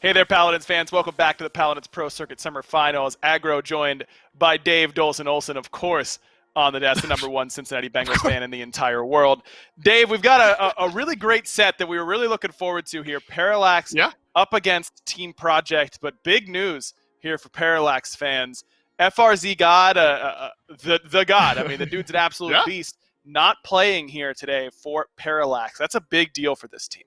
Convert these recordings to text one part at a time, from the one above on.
Hey there, Paladins fans. Welcome back to the Paladins Pro Circuit Semifinals. Aggro joined by Dave Dolson Olson, of course, on the desk, the number one Cincinnati Bengals fan in the entire world. Dave, we've got a really great set that we were really looking forward to here. Parallax up against Team Project, but big news here for Parallax fans. FRZ God, the God. I mean, the dude's an absolute beast. Not playing here today for Parallax. That's a big deal for this team.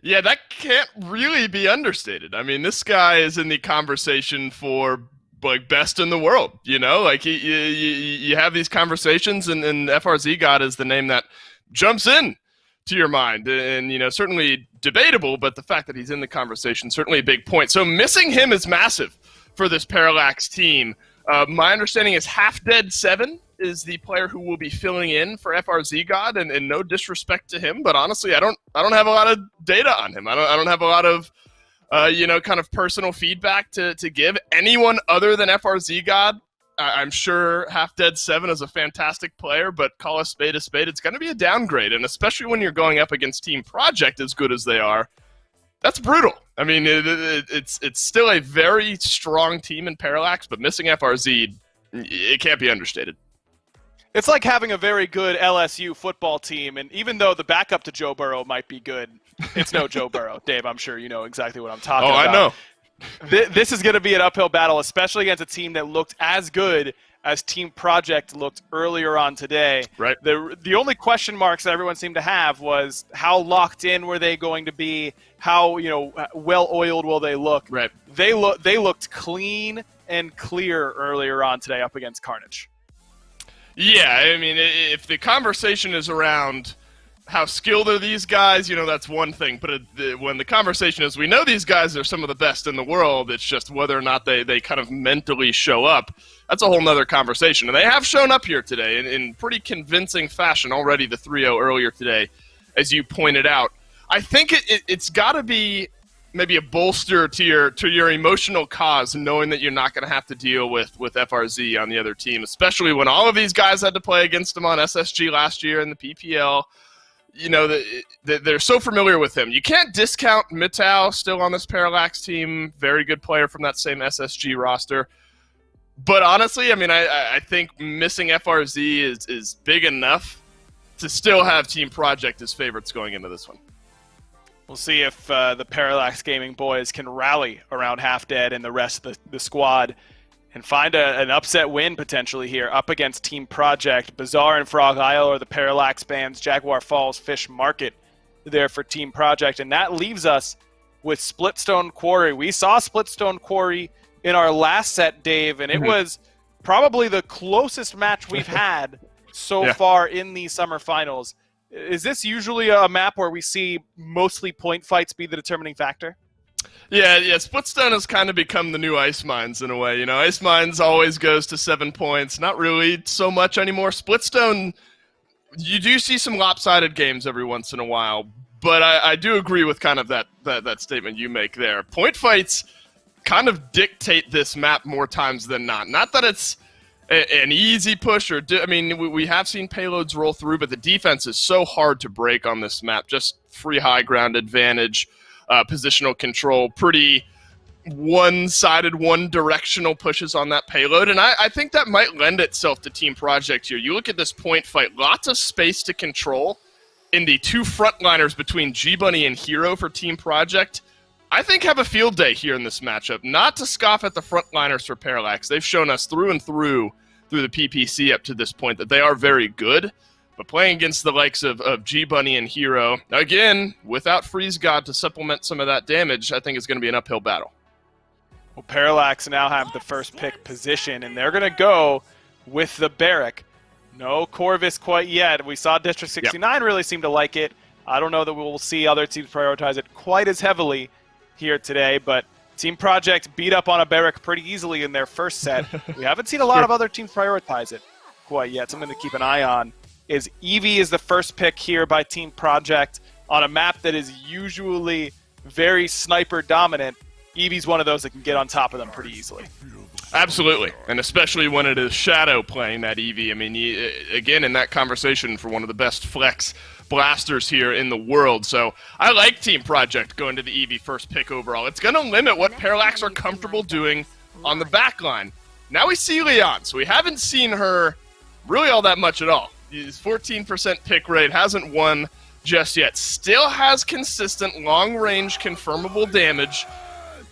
Yeah, that can't really be understated. I mean, this guy is in the conversation for like best in the world. You know, like you have these conversations, and FRZ God is the name that jumps in to your mind, and you know, certainly debatable. But the fact that he's in the conversation, certainly a big point. So missing him is massive for this Parallax team. My understanding is Half Dead 7 is the player who will be filling in for FRZ God, and no disrespect to him, but honestly, I don't have a lot of data on him. I don't have a lot of kind of personal feedback to give. Anyone other than FRZ God, I'm sure Half Dead 7 is a fantastic player, but call a spade, it's going to be a downgrade, and especially when you're going up against Team Project as good as they are, that's brutal. I mean, it's still a very strong team in Parallax, but missing FRZ, it can't be understated. It's like having a very good LSU football team, and even though the backup to Joe Burrow might be good, it's no Joe Burrow. Dave, I'm sure you know exactly what I'm talking about. I know. This is going to be an uphill battle, especially against a team that looked as good as Team Project looked earlier on today. Right. The only question marks that everyone seemed to have was how locked in were they going to be? How well-oiled will they look? Right. They looked clean and clear earlier on today up against Carnage. Yeah, I mean, if the conversation is around how skilled are these guys, that's one thing. But when the conversation is, we know these guys are some of the best in the world, it's just whether or not they kind of mentally show up. That's a whole nother conversation. And they have shown up here today in pretty convincing fashion already, the 3-0 earlier today, as you pointed out. I think it's got to be maybe a bolster to your emotional cause, knowing that you're not going to have to deal with FRZ on the other team, especially when all of these guys had to play against him on SSG last year in the PPL. They're so familiar with him. You can't discount Mittal, still on this Parallax team, very good player from that same SSG roster. But honestly, I mean, I think missing FRZ is big enough to still have Team Project as favorites going into this one. We'll see if the Parallax Gaming boys can rally around Half Dead and the rest of the squad and find an upset win potentially here up against Team Project. Bazaar and Frog Isle are the Parallax bands. Jaguar Falls Fish Market there for Team Project. And that leaves us with Splitstone Quarry. We saw Splitstone Quarry in our last set, Dave, and it was probably the closest match we've had so far in these summer finals. Is this usually a map where we see mostly point fights be the determining factor? Yeah, Splitstone has kind of become the new Ice Mines in a way. Ice Mines always goes to 7 points. Not really so much anymore. Splitstone, you do see some lopsided games every once in a while, but I do agree with kind of that statement you make there. Point fights kind of dictate this map more times than not. Not that it's an easy push, we have seen payloads roll through, but the defense is so hard to break on this map. Just free high ground advantage, positional control, pretty one-sided, one-directional pushes on that payload, and I think that might lend itself to Team Project here. You look at this point fight, lots of space to control in the two frontliners between G-Bunny and Hero for Team Project. I think have a field day here in this matchup. Not to scoff at the frontliners for Parallax. They've shown us through and through the PPC up to this point that they are very good. But playing against the likes of G-Bunny and Hero, again, without Freeze God to supplement some of that damage, I think it's going to be an uphill battle. Well, Parallax now have the first pick position, and they're going to go with the Barrack. No Corvus quite yet. We saw District 69 really seem to like it. I don't know that we will see other teams prioritize it quite as heavily here today, but Team Project beat up on a Barrack pretty easily in their first set. We haven't seen a lot of other teams prioritize it quite yet. Something to keep an eye on is Eevee is the first pick here by Team Project on a map that is usually very sniper dominant. Eevee's one of those that can get on top of them pretty easily. Absolutely, and especially when it is Shadow playing that Eevee. I mean, again, in that conversation for one of the best flex blasters here in the world. So I like Team Project going to the Eevee first pick overall. It's going to limit what Parallax are comfortable doing on the back line. Now we see Leon, so we haven't seen her really all that much at all. His 14% pick rate, hasn't won just yet. Still has consistent long-range confirmable damage,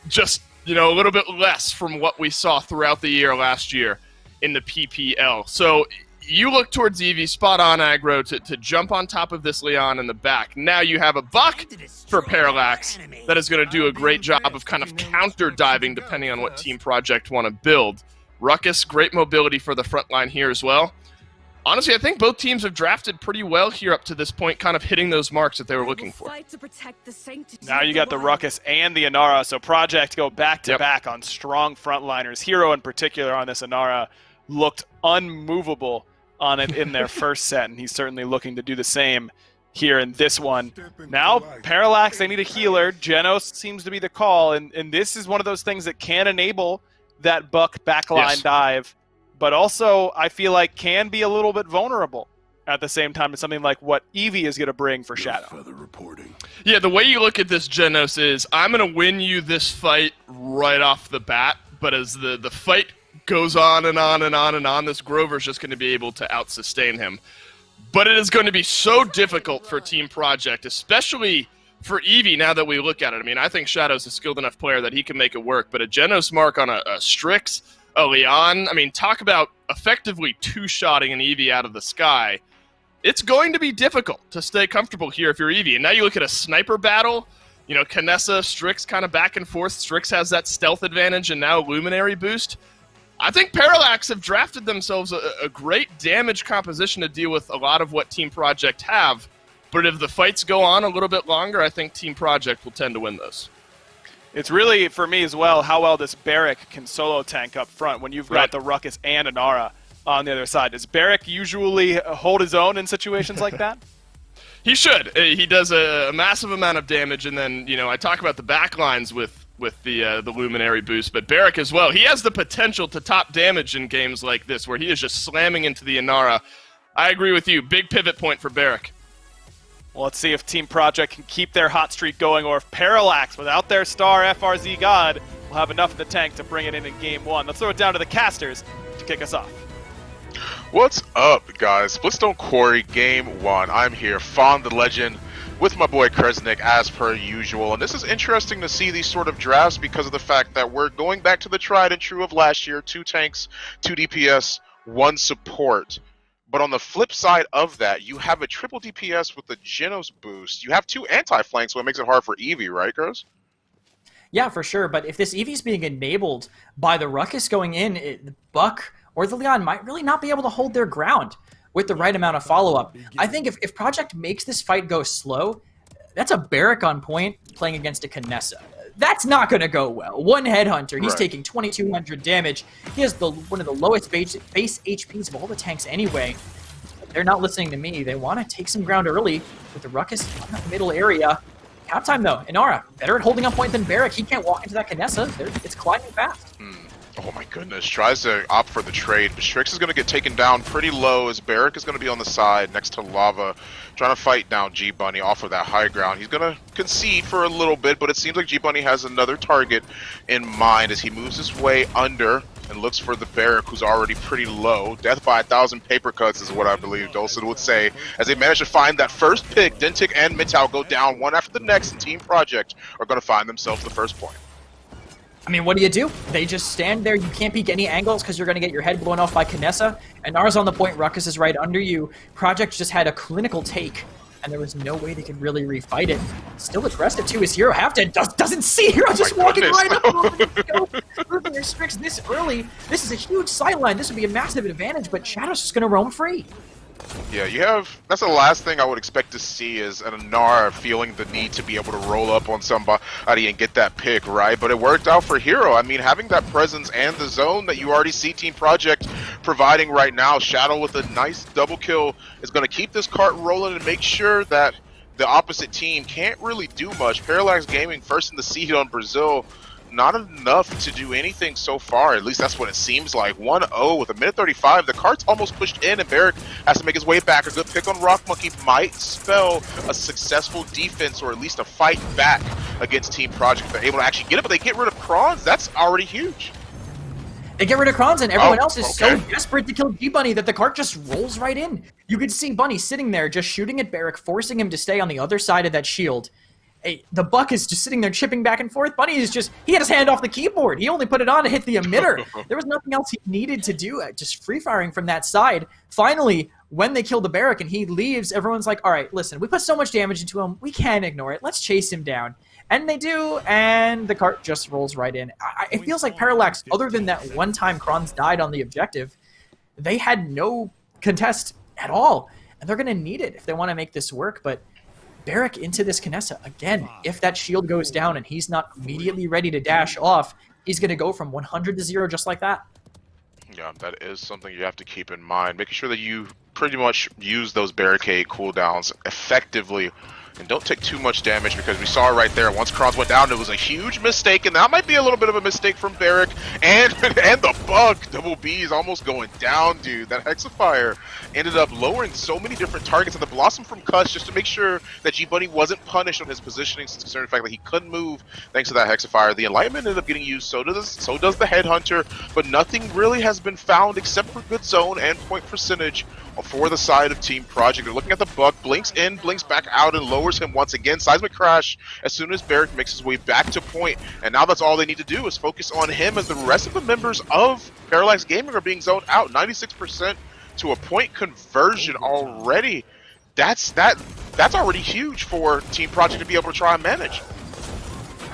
just, you know, a little bit less from what we saw throughout the year last year in the PPL. So you look towards Eevee, spot on aggro to jump on top of this Leon in the back. Now you have a buck for Parallax that is going to do a great job of kind of counter diving depending on what Team Project want to build. Ruckus, great mobility for the front line here as well. Honestly, I think both teams have drafted pretty well here up to this point, kind of hitting those marks that they were looking for. Now you got the Ruckus and the Inara, so Project go back-to-back on strong frontliners. Hero in particular on this Inara looked unmovable on it in their first set, and he's certainly looking to do the same here in this one. Now, Parallax, they need a healer. Genos seems to be the call, and this is one of those things that can enable that buck backline dive, but also I feel like can be a little bit vulnerable at the same time as something like what Eevee is going to bring for Shadow. Yeah, the way you look at this, Genos, is I'm going to win you this fight right off the bat, but as the fight goes on and on and on and on, this Grover's just going to be able to out-sustain him. But it is going to be so difficult for Team Project, especially for Eevee now that we look at it. I mean, I think Shadow's a skilled enough player that he can make it work, but a Genos mark on a Strix, a Leon, I mean, talk about effectively two-shotting an Eevee out of the sky. It's going to be difficult to stay comfortable here if you're Eevee. And now you look at a sniper battle, you know, Kinessa, Strix kind of back and forth. Strix has that stealth advantage and now Luminary boost. I think Parallax have drafted themselves a great damage composition to deal with a lot of what Team Project have, but if the fights go on a little bit longer, I think Team Project will tend to win those. It's really, for me as well, how well this Barrack can solo tank up front when you've got the Ruckus and Inara on the other side. Does Barrack usually hold his own in situations like that? He should. He does a massive amount of damage, and then, you know, I talk about the backlines with the Luminary boost, but Barrack as well. He has the potential to top damage in games like this, where he is just slamming into the Inara. I agree with you. Big pivot point for Barrack. Well, let's see if Team Project can keep their hot streak going, or if Parallax, without their star FRZ God, will have enough in the tank to bring it in Game 1. Let's throw it down to the casters to kick us off. What's up, guys? Splitstone Quarry Game 1. I'm here, Fawn the Legend, with my boy Kresnik, as per usual. And this is interesting to see these sort of drafts because of the fact that we're going back to the tried and true of last year. 2 tanks, 2 DPS, 1 support. But on the flip side of that, you have a triple DPS with the Genos boost. You have 2 anti-flanks, so it makes it hard for Eevee, right, Kres? Yeah, for sure. But if this Eevee's being enabled by the Ruckus going in, the Buck or the Leon might really not be able to hold their ground with the right amount of follow-up. I think if Project makes this fight go slow, that's a Barrack on point playing against a Kinessa. That's not going to go well. 1 Headhunter, he's taking 2,200 damage. He has one of the lowest base HPs of all the tanks anyway. They're not listening to me. They want to take some ground early with the Ruckus on that middle area. Cap time, though. Inara, better at holding up point than Barrack. He can't walk into that Kinessa. It's climbing fast. Oh my goodness, tries to opt for the trade, but Strix is going to get taken down pretty low as Barrack is going to be on the side next to Lava, trying to fight down G-Bunny off of that high ground. He's going to concede for a little bit, but it seems like G-Bunny has another target in mind as he moves his way under and looks for the Barrack, who's already pretty low. Death by 1,000 paper cuts is what I believe Dolson would say, as they manage to find that first pick. Dentic and Mittal go down one after the next, and Team Project are going to find themselves the first point. I mean, what do? They just stand there. You can't peek any angles because you're going to get your head blown off by Kinessa. And Nara's on the point. Ruckus is right under you. Project just had a clinical take, and there was no way they could really refight it. Still aggressive, too. His Hero doesn't see Hero just walking right up. Moving their Strix this early. This is a huge sideline. This would be a massive advantage, but Shadow's just going to roam free. Yeah, that's the last thing I would expect to see is an Inara feeling the need to be able to roll up on somebody and get that pick, right? But it worked out for Hero. I mean, having that presence and the zone that you already see Team Project providing right now, Shadow with a nice double kill is going to keep this cart rolling and make sure that the opposite team can't really do much. Parallax Gaming first in the seed on Brazil not enough to do anything so far. At least that's what it seems like. 1-0 with a minute 35. The cart's almost pushed in, and Barrick has to make his way back. A good pick on Rock Monkey might spell a successful defense, or at least a fight back against Team Project. If they're able to actually get it, but they get rid of Kronz. That's already huge. They get rid of Kronz, and everyone else is so desperate to kill G-Bunny that the cart just rolls right in. You could see Bunny sitting there just shooting at Barrick, forcing him to stay on the other side of that shield. Hey, the Buck is just sitting there chipping back and forth. Bunny is just, he had his hand off the keyboard. He only put it on to hit the emitter. There was nothing else he needed to do, just free firing from that side. Finally, when they kill the Barrack and he leaves, everyone's like, all right, listen, we put so much damage into him, we can't ignore it. Let's chase him down. And they do, and the cart just rolls right in. It feels like Parallax, other than that one time Kronz died on the objective, they had no contest at all. And they're going to need it if they want to make this work, but Barrick into this Kinessa. Again, if that shield goes down and he's not immediately ready to dash off, he's going to go from 100 to 0 just like that. Yeah, that is something you have to keep in mind. Making sure that you pretty much use those barricade cooldowns effectively. And don't take too much damage, because we saw it right there. Once Kronz went down, it was a huge mistake, and that might be a little bit of a mistake from Barrick. And the Bug, Double B is almost going down, dude. That Hexafire ended up lowering so many different targets, and the Blossom from Cuss, just to make sure that G-Bunny wasn't punished on his positioning, considering the fact that he couldn't move thanks to that Hexafire. The Enlightenment ended up getting used, so does the Headhunter, but nothing really has been found except for good zone and point percentage for the side of Team Project. They're looking at the Buck, blinks in, blinks back out, and lowers him once again. Seismic Crash as soon as Barrick makes his way back to point, and now that's all they need to do is focus on him, as the rest of the members of Parallax Gaming are being zoned out. 96% to a point conversion already. That's already huge for Team Project to be able to try and manage.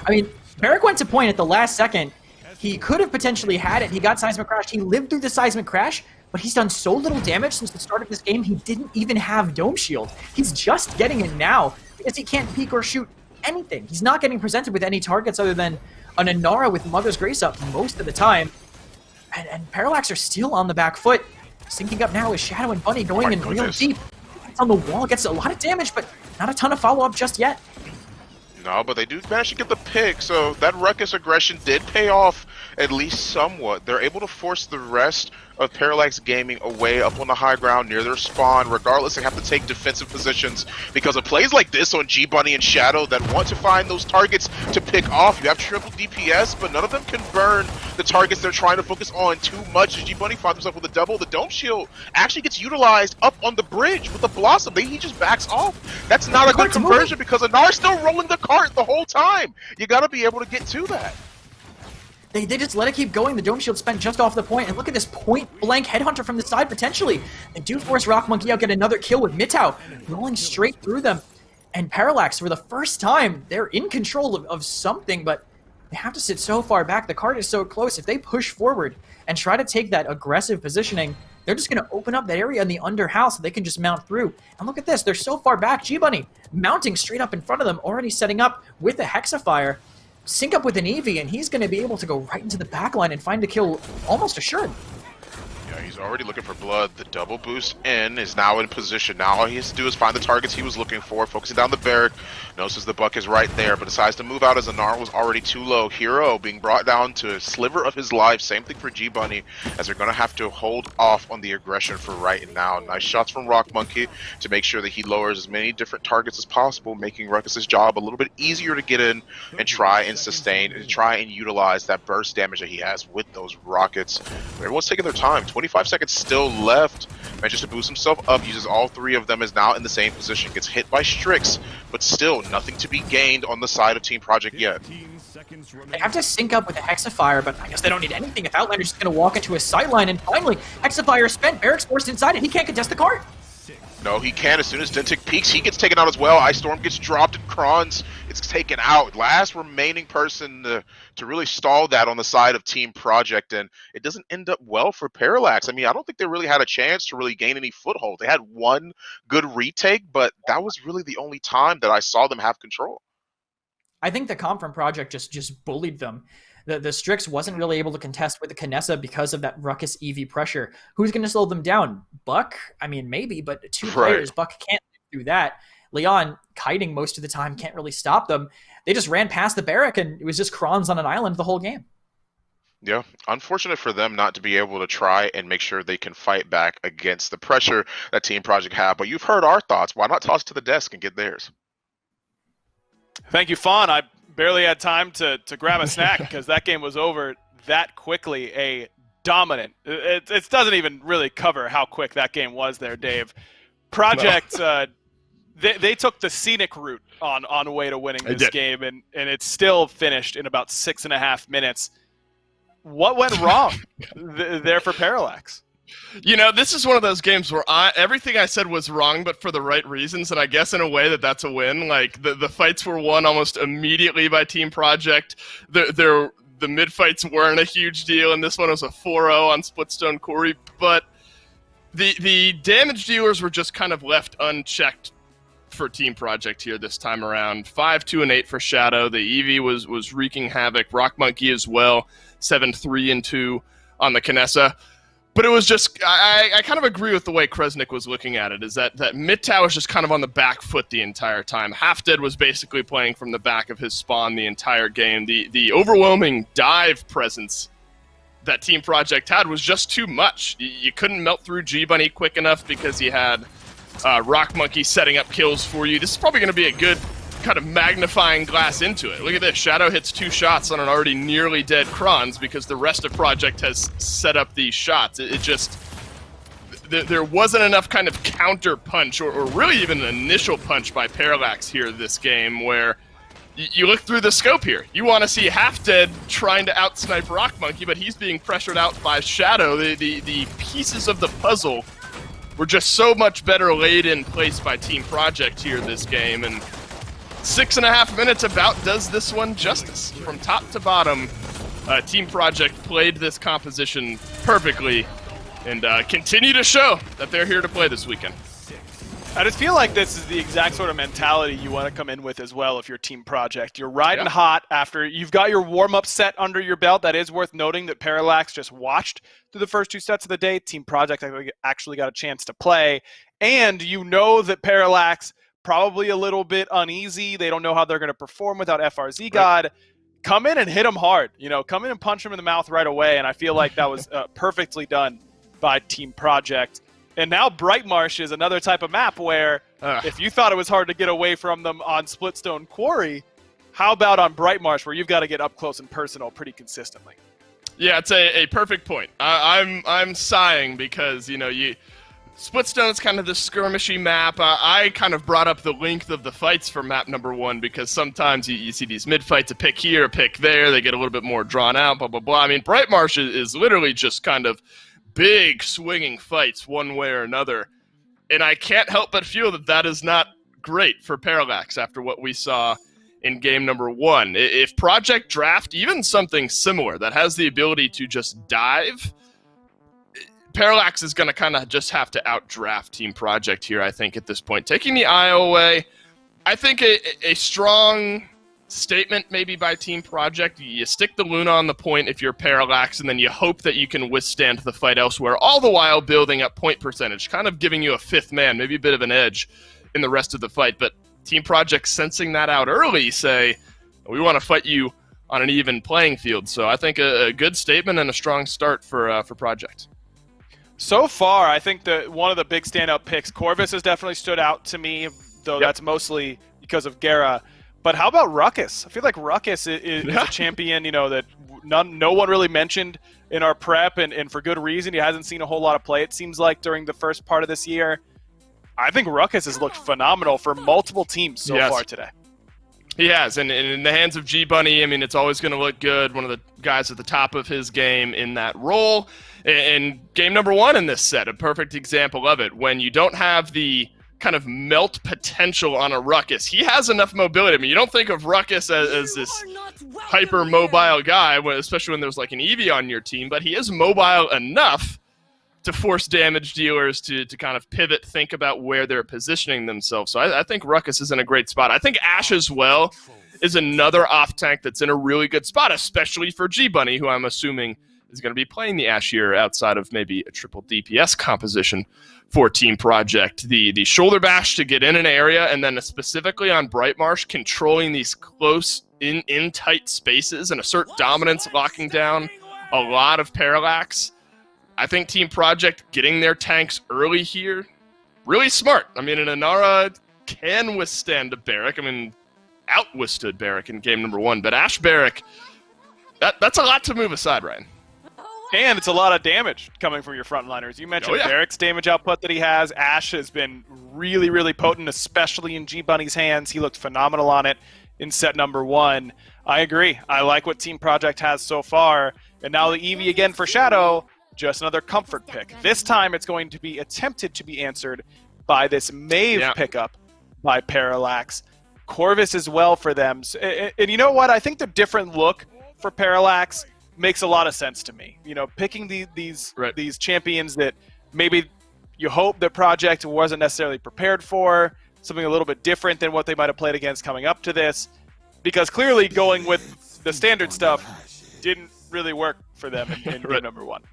I mean, Barrick went to point at the last second. He could have potentially had it. He got Seismic Crash. He lived through the Seismic Crash, but he's done so little damage since the start of this game, he didn't even have Dome Shield. He's just getting it now because he can't peek or shoot anything. He's not getting presented with any targets other than an Inara with Mother's Grace up most of the time. And Parallax are still on the back foot. Syncing up now with Shadow and Bunny going in real deep. It's on the wall, gets a lot of damage, but not a ton of follow-up just yet. No, but they do manage to get the pick, so that Ruckus aggression did pay off at least somewhat. They're able to force the rest of Parallax Gaming away up on the high ground near their spawn. Regardless, they have to take defensive positions because of plays like this on G-Bunny and Shadow that want to find those targets to pick off. You have triple DPS, but none of them can burn the targets they're trying to focus on too much. As G-Bunny finds himself with a double, the Dome Shield actually gets utilized up on the bridge with the Blossom. He just backs off. That's not a good conversion because Anar's still rolling the cart the whole time. You got to be able to get to that. They just let it keep going. The Dome Shield spent just off the point, and look at this point-blank Headhunter from the side, potentially. They do force Rock Monkey out, get another kill with Mitau, rolling straight through them. And Parallax, for the first time, they're in control of something, but they have to sit so far back. The cart is so close. If they push forward and try to take that aggressive positioning, they're just going to open up that area in the underhouse so they can just mount through. And look at this. They're so far back. G-Bunny mounting straight up in front of them, already setting up with a Hexafire. Sync up with an Eevee, and he's going to be able to go right into the backline and find a kill almost assured. Yeah, he's already looking for blood. The double boost in is now in position. Now all he has to do is find the targets he was looking for, focusing down the Barrack. Notices the Buck is right there, but decides to move out as Anar was already too low. Hero being brought down to a sliver of his life. Same thing for G-Bunny, as they're going to have to hold off on the aggression for right now. Nice shots from Rock Monkey to make sure that he lowers as many different targets as possible, making Ruckus's job a little bit easier to get in and try and sustain and try and utilize that burst damage that he has with those rockets. But everyone's taking their time. 25 seconds still left. Manages to boost himself up, uses all three of them, is now in the same position. Gets hit by Strix, but still nothing to be gained on the side of Team Project yet. They have to sync up with the Hexafire, but I guess they don't need anything if Outlander's just going to walk into a sightline, and finally, Hexafire is spent, Barrack's forced inside, and he can't contest the cart. No, he can. As soon as Dentic peeks, he gets taken out as well. Ice Storm gets dropped, and Kronz is taken out. Last remaining person to really stall that on the side of Team Project, and it doesn't end up well for Parallax. I mean, I don't think they really had a chance to really gain any foothold. They had one good retake, but that was really the only time that I saw them have control. I think the comp from Project just bullied them. The Strix wasn't really able to contest with the Kinessa because of that Ruckus Eevee pressure. Who's going to slow them down? Buck? I mean, maybe, but two players, Buck can't do that. Leon, kiting most of the time, can't really stop them. They just ran past the barrack, and it was just Kronz on an island the whole game. Yeah, unfortunate for them not to be able to try and make sure they can fight back against the pressure that Team Project have. But you've heard our thoughts. Why not toss to the desk and get theirs? Thank you, Fawn. I barely had time to grab a snack because that game was over that quickly. A dominant. It doesn't even really cover how quick that game was there, Dave. Project, they took the scenic route on way to winning this game, and it still finished in about 6.5 minutes. What went wrong there for Parallax? You know, this is one of those games where everything I said was wrong, but for the right reasons, and I guess in a way that's a win. Like, the fights were won almost immediately by Team Project. The mid-fights weren't a huge deal, and this one was a 4-0 on Splitstone Quarry, but the damage dealers were just kind of left unchecked for Team Project here this time around. 5, 2, and 8 for Shadow. The Eevee was wreaking havoc. Rock Monkey as well. 7, 3, and 2 on the Kinessa. But it was just, I kind of agree with the way Kresnik was looking at it, is that mid-tower was just kind of on the back foot the entire time. Half Dead was basically playing from the back of his spawn the entire game. The overwhelming dive presence that Team Project had was just too much. You couldn't melt through G-Bunny quick enough because he had Rock Monkey setting up kills for you. This is probably going to be a good kind of magnifying glass into it. Look at this. Shadow hits 2 shots on an already nearly dead Kronz because the rest of Project has set up these shots. It just... There wasn't enough kind of counter punch or really even an initial punch by Parallax here this game where you look through the scope here. You want to see Half Dead trying to outsnipe Rock Monkey, but he's being pressured out by Shadow. The pieces of the puzzle were just so much better laid in place by Team Project here this game, and 6.5 minutes about does this one justice. From top to bottom, Team Project played this composition perfectly and continue to show that they're here to play this weekend. I just feel like this is the exact sort of mentality you want to come in with as well if you're Team Project. You're riding hot after you've got your warm-up set under your belt. That is worth noting that Parallax just watched through the first 2 sets of the day. Team Project actually got a chance to play. And you know that Parallax probably a little bit uneasy. They don't know how they're going to perform without FRZ God. Come in and hit them hard. You know, come in and punch them in the mouth right away. And I feel like that was perfectly done by Team Project. And now Brightmarsh is another type of map where if you thought it was hard to get away from them on Splitstone Quarry, how about on Brightmarsh where you've got to get up close and personal pretty consistently? Yeah, it's a perfect point. I'm sighing because, you know, Splitstone is kind of this skirmishy map. I kind of brought up the length of the fights for map number 1 because sometimes you see these mid-fights, a pick here, a pick there, they get a little bit more drawn out, blah, blah, blah. I mean, Brightmarsh is literally just kind of big swinging fights one way or another. And I can't help but feel that is not great for Parallax after what we saw in game number 1. If Project draft even something similar that has the ability to just dive, Parallax is going to kind of just have to outdraft Team Project here, I think, at this point. Taking the IO away, I think a strong statement maybe by Team Project. You stick the Luna on the point if you're Parallax, and then you hope that you can withstand the fight elsewhere, all the while building up point percentage, kind of giving you a 5th man, maybe a bit of an edge in the rest of the fight. But Team Project sensing that out early say, we want to fight you on an even playing field. So I think a good statement and a strong start for Project. So far, I think that one of the big standout picks, Corvus has definitely stood out to me, though that's mostly because of Gera. But how about Ruckus? I feel like Ruckus is a champion, you know, that no one really mentioned in our prep, and for good reason. He hasn't seen a whole lot of play, it seems like, during the first part of this year. I think Ruckus has looked phenomenal for multiple teams so far today. He has, and in the hands of G-Bunny, I mean, it's always going to look good. One of the guys at the top of his game in that role. And game number 1 in this set, a perfect example of it. When you don't have the kind of melt potential on a Ruckus, he has enough mobility. I mean, you don't think of Ruckus as this hyper-mobile guy, especially when there's like an Eevee on your team, but he is mobile enough to force damage dealers to kind of pivot, think about where they're positioning themselves. So I think Ruckus is in a great spot. I think Ash as well is another off-tank that's in a really good spot, especially for G-Bunny, who I'm assuming is going to be playing the Ashe here outside of maybe a triple DPS composition for Team Project. The shoulder bash to get in an area, and then specifically on Bright Marsh, controlling these close in tight spaces and assert dominance, locking down a lot of Parallax. I think Team Project getting their tanks early here, really smart. I mean, an Inara can withstand a Barrack. I mean, outwithstood Barrack in game number 1, but Ashe Barrack, that's a lot to move aside, Ryan. And it's a lot of damage coming from your frontliners. You mentioned Barrack's damage output that he has. Ashe has been really, really potent, especially in G Bunny's hands. He looked phenomenal on it in set number 1. I agree. I like what Team Project has so far. And now the Eevee again for Shadow, just another comfort pick. This time it's going to be attempted to be answered by this Maeve pickup by Parallax. Corvus as well for them. And you know what? I think the different look for Parallax makes a lot of sense to me. You know, picking these champions that maybe you hope the Project wasn't necessarily prepared for, something a little bit different than what they might have played against coming up to this, because clearly going with the standard stuff didn't really work for them in game number 1.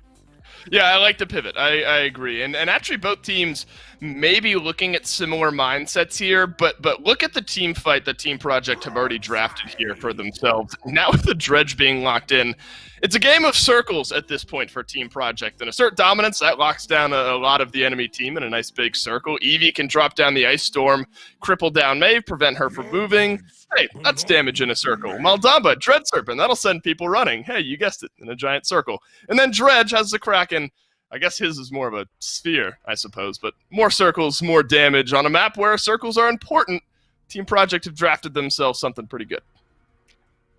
Yeah, I like the pivot. I agree. And actually both teams may be looking at similar mindsets here, but look at the team fight that Team Project have already drafted here for themselves. Now with the Dredge being locked in, it's a game of circles at this point for Team Project. And assert dominance, that locks down a lot of the enemy team in a nice big circle. Eevee can drop down the Ice Storm, cripple down Maeve, prevent her from moving. Hey, that's damage in a circle. Maldamba, Dread Serpent, that'll send people running. Hey, you guessed it, in a giant circle. And then Dredge has the Kraken. I guess his is more of a sphere, I suppose, but more circles, more damage. On a map where circles are important, Team Project have drafted themselves something pretty good.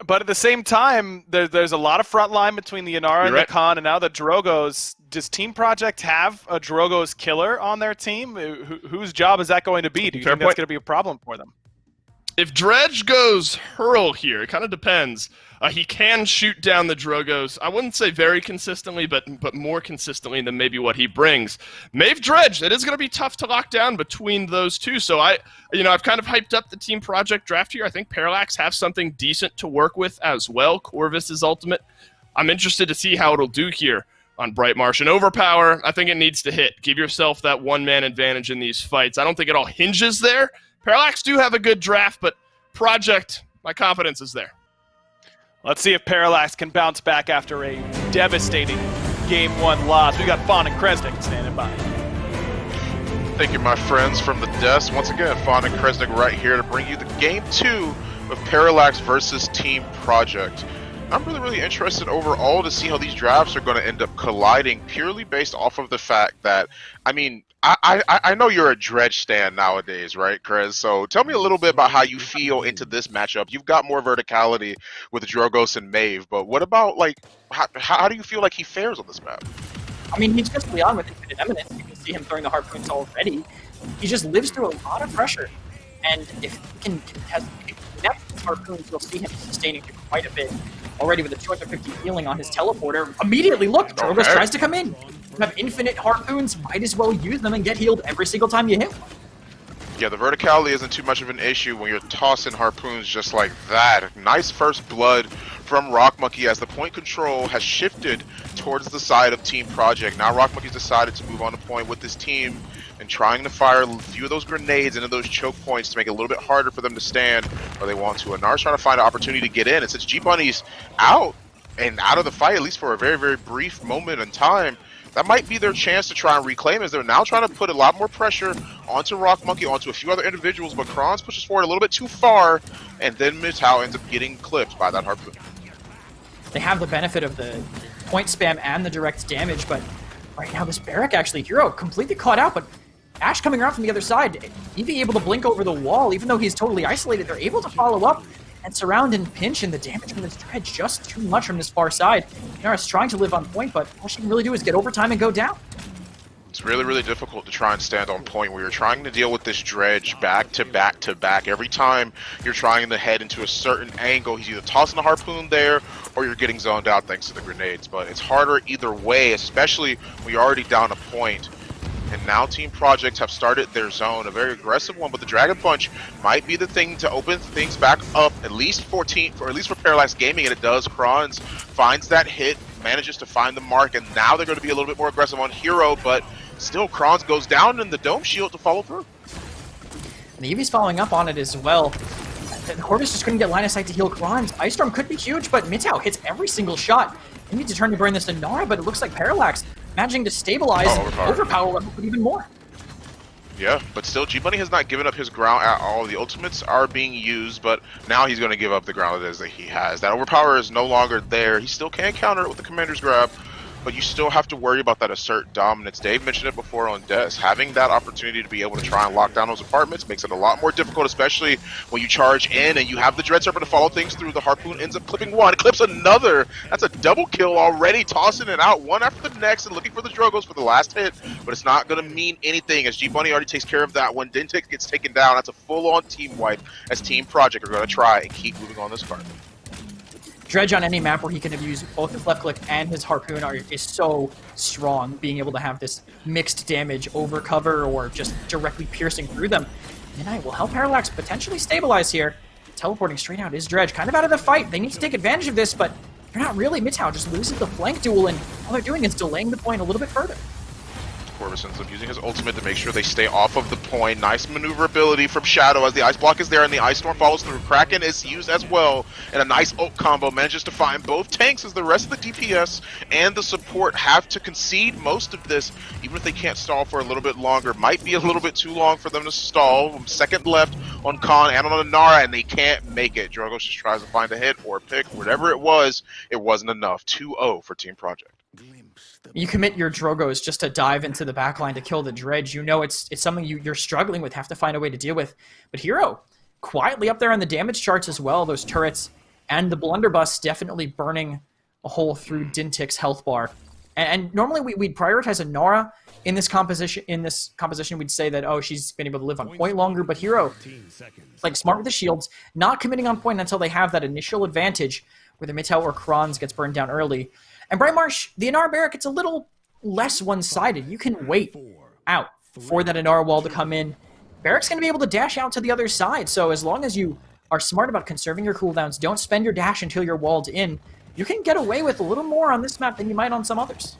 But at the same time, there's a lot of front line between the Inara and the Khan, and now the Drogos. Does Team Project have a Drogos killer on their team? Whose job is that going to be? Do you think that's going to be a problem for them? If Dredge goes Hurl here, it kind of depends. He can shoot down the Drogos. I wouldn't say very consistently, but more consistently than maybe what he brings. Maeve Dredge, it is going to be tough to lock down between those two. So I've kind of hyped up the Team Project draft here. I think Parallax have something decent to work with as well. Corvus is ultimate. I'm interested to see how it'll do here on Bright Marsh. And Overpower, I think it needs to hit. Give yourself that one-man advantage in these fights. I don't think it all hinges there. Parallax do have a good draft, but Project, my confidence is there. Let's see if Parallax can bounce back after a devastating Game 1 loss. We got Fawn and Kresnik standing by. Thank you, my friends, from the desk. Once again, Fawn and Kresnik right here to bring you the Game 2 of Parallax versus Team Project. I'm really interested overall to see how these drafts are going to end up colliding, purely based off of the fact that, I mean, I know you're a Dredge stan nowadays, right, Krez? So tell me a little bit about how you feel into this matchup. You've got more verticality with Drogos and Maeve, but what about, like, how do you feel like he fares on this map? I mean, he's just Leon with Infinite Eminence. You can see him throwing the harpoons already. He just lives through a lot of pressure. And if he can contest these harpoons, you'll see him sustaining quite a bit. Already with a 250 healing on his teleporter. Immediately, look, Drogos tries to come in. You have infinite harpoons, might as well use them and get healed every single time you hit one. Yeah, the verticality isn't too much of an issue when you're tossing harpoons just like that. Nice first blood from Rock Monkey as the point control has shifted towards the side of Team Project. Now Rock Monkey's decided to move on to point with his team and trying to fire a few of those grenades into those choke points to make it a little bit harder for them to stand where they want to. And Nars trying to find an opportunity to get in. And since G-Bunny's out and out of the fight, at least for a very, very brief moment in time, that might be their chance to try and reclaim, as they're now trying to put a lot more pressure onto Rock Monkey, onto a few other individuals, but Kronz pushes forward a little bit too far, and then Mitao ends up getting clipped by that harpoon. They have the benefit of the point spam and the direct damage, but right now this Barrack actually, Hero completely caught out, but Ashe coming around from the other side, Eevee able to blink over the wall, even though he's totally isolated, they're able to follow up and surround and pinch, and the damage from this Dredge just too much from this far side. Nara's trying to live on point, but all she can really do is get overtime and go down. It's really, really difficult to try and stand on point where you're trying to deal with this Dredge back to back to back. Every time you're trying to head into a certain angle, he's either tossing a harpoon there or you're getting zoned out thanks to the grenades. But it's harder either way, especially when you're already down a point. And now Team Project have started their zone, a very aggressive one, but the Dragon Punch might be the thing to open things back up, at least for Parallax Gaming, and it does. Kronz finds that hit, manages to find the mark, and now they're going to be a little bit more aggressive on Hero, but still Kronz goes down in the dome shield to follow through. And the Eevee's following up on it as well. The Corvus just couldn't get line of sight to heal Kronz. Ice Storm could be huge, but Mitao hits every single shot. They need to turn to burn this to Nara, but it looks like Parallax managing to stabilize and overpower level even more. Yeah, but still, G-Bunny has not given up his ground at all. The ultimates are being used, but now he's going to give up the ground it is that he has. That overpower is no longer there. He still can counter it with the commander's grab, but you still have to worry about that assert dominance. Dave mentioned it before on Des. Having that opportunity to be able to try and lock down those apartments makes it a lot more difficult, especially when you charge in and you have the Dread Serpent to follow things through. The Harpoon ends up clipping one, clips another. That's a double kill already, tossing it out one after the next and looking for the Drogos for the last hit, but it's not going to mean anything as G-Bunny already takes care of that one. Dintic gets taken down. That's a full-on team wipe as Team Project are going to try and keep moving on this card. Dredge on any map where he can have used both his left click and his harpoon is so strong, being able to have this mixed damage over cover or just directly piercing through them. Midnight will help Parallax potentially stabilize here. Teleporting straight out is Dredge, kind of out of the fight. They need to take advantage of this, but they're not really. Mitao just loses the flank duel, and all they're doing is delaying the point a little bit further. Corvus ends up using his ultimate to make sure they stay off of the point. Nice maneuverability from Shadow as the Ice Block is there and the Ice Storm follows through. Kraken is used as well, and a nice ult combo manages to find both tanks as the rest of the DPS and the support have to concede most of this, even if they can't stall for a little bit longer. Might be a little bit too long for them to stall. Second left on Khan and on Nara, and they can't make it. Drogos just tries to find a hit or a pick. Whatever it wasn't enough. 2-0 for Team Project. You commit your Drogos just to dive into the backline to kill the Dredge. You know it's something you're struggling with, have to find a way to deal with. But Hero, quietly up there on the damage charts as well, those turrets, and the blunderbuss definitely burning a hole through Dintic's health bar. And normally we'd prioritize a Nara in this composition. We'd say that, oh, she's been able to live on point longer, but Hero, like smart with the shields, not committing on point until they have that initial advantage, whether Mitao or Kronz gets burned down early. And Bright Marsh, the Inara barrack, it's a little less one-sided. You can wait out for that Inara wall to come in. Barrack's going to be able to dash out to the other side, so as long as you are smart about conserving your cooldowns, don't spend your dash until you're walled in, you can get away with a little more on this map than you might on some others.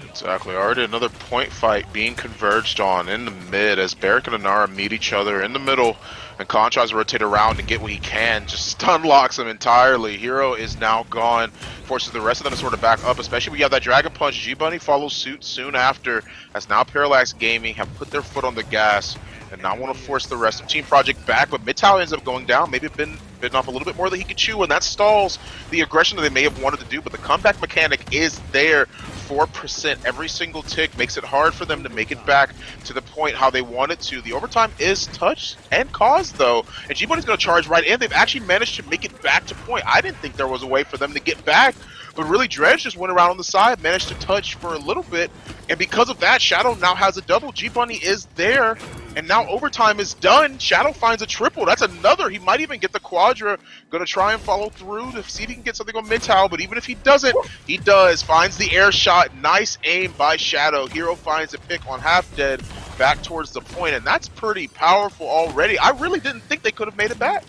Exactly. Already another point fight being converged on in the mid as Barrack and Inara meet each other in the middle, and Khan tries to rotate around and get what he can, just stun locks him entirely. Hero is now gone, forces the rest of them to sort of back up, especially when you have that Dragon Punch. G-Bunny follows suit soon after, as now Parallax Gaming have put their foot on the gas and now want to force the rest of Team Project back, but Mitao ends up going down, maybe bitten off a little bit more than he could chew, and that stalls the aggression that they may have wanted to do, but the comeback mechanic is there. 4% every single tick makes it hard for them to make it back to the point how they wanted to. The overtime is touched and caused though, and G-Bunny's going to charge right in. They've actually managed to make it back to point. I didn't think there was a way for them to get back, but really Dredge just went around on the side, managed to touch for a little bit, and because of that, Shadow now has a double. G-Bunny is there, and now overtime is done. Shadow finds a triple. That's another. He might even get the quadra. Going to try and follow through to see if he can get something on Mitao, but even if he doesn't, he does. Finds the air shot. Nice aim by Shadow. Hero finds a pick on Half Dead back towards the point, and that's pretty powerful already. I really didn't think they could have made it back.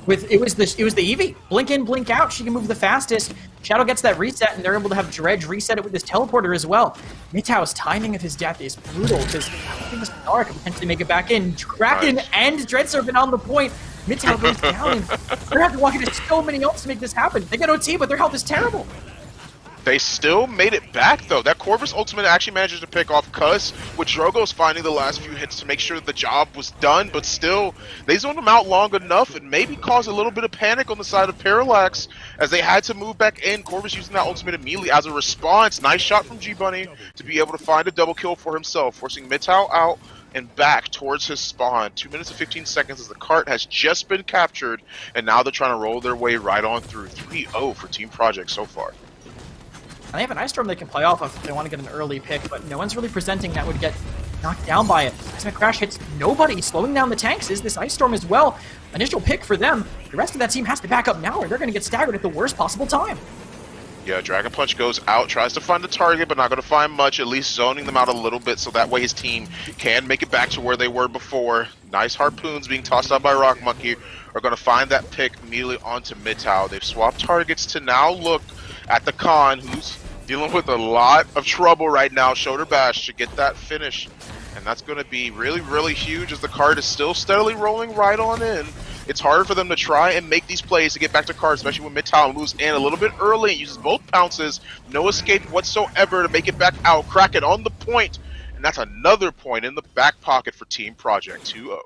It was the Eevee. Blink in, blink out. She can move the fastest. Shadow gets that reset, and they're able to have Dredge reset it with his teleporter as well. Mitao's timing of his death is brutal, because I don't think this Nara can potentially make it back in. Kraken and Dread Serpent on the point. Mitao goes down, and they're having to walk into so many ults to make this happen. They get OT, but their health is terrible. They still made it back, though. That Corvus ultimate actually manages to pick off Cuss, with Drogos finding the last few hits to make sure that the job was done, but still, they zoned him out long enough and maybe caused a little bit of panic on the side of Parallax as they had to move back in. Corvus using that ultimate immediately as a response. Nice shot from G-Bunny to be able to find a double kill for himself, forcing Mitao out and back towards his spawn. 2 minutes and 15 seconds as the cart has just been captured, and now they're trying to roll their way right on through. 3-0 for Team Project so far. And they have an Ice Storm they can play off of if they want to get an early pick, but no one's really presenting that would get knocked down by it. Seismic Crash hits nobody. Slowing down the tanks is this Ice Storm as well. Initial pick for them. The rest of that team has to back up now, or they're going to get staggered at the worst possible time. Yeah, Dragon Punch goes out, tries to find the target, but not going to find much, at least zoning them out a little bit so that way his team can make it back to where they were before. Nice harpoons being tossed out by Rock Monkey are going to find that pick immediately onto Mitao. They've swapped targets to now look at the con, who's dealing with a lot of trouble right now. Shoulder bash to get that finish. And that's going to be really, really huge as the card is still steadily rolling right on in. It's hard for them to try and make these plays to get back to card, especially when Midtown moves in a little bit early and uses both pounces. No escape whatsoever to make it back out. Kraken on the point. And that's another point in the back pocket for Team Project 2-0.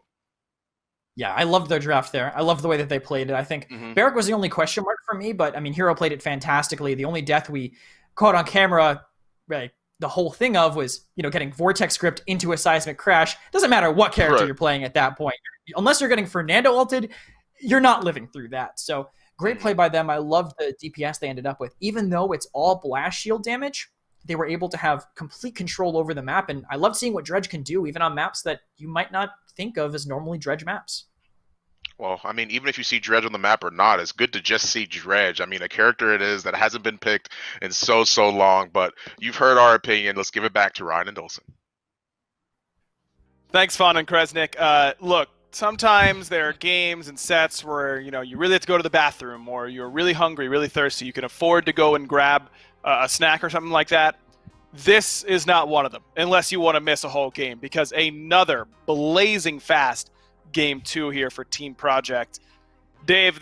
Yeah, I loved their draft there. I loved the way that they played it. I think Barrack was the only question mark for me, but I mean, Hero played it fantastically. The only death we caught on camera, right, the whole thing of was, getting Vortex script into a seismic crash. Doesn't matter what character you're playing at that point. Unless you're getting Fernando ulted, you're not living through that. So great play by them. I love the DPS they ended up with. Even though it's all blast shield damage, they were able to have complete control over the map. And I love seeing what Dredge can do, even on maps that you might not think of as normally Dredge maps. Well, I mean, even if you see Dredge on the map or not, it's good to just see Dredge. I mean, a character it is that hasn't been picked in so long, but you've heard our opinion. Let's give it back to Ryan and Dolson. Thanks, Fawn and Kresnik. Look, sometimes there are games and sets where, you really have to go to the bathroom or you're really hungry, really thirsty. You can afford to go and grab a snack or something like that. This is not one of them, unless you want to miss a whole game, because another blazing fast Game 2 here for Team Project. Dave,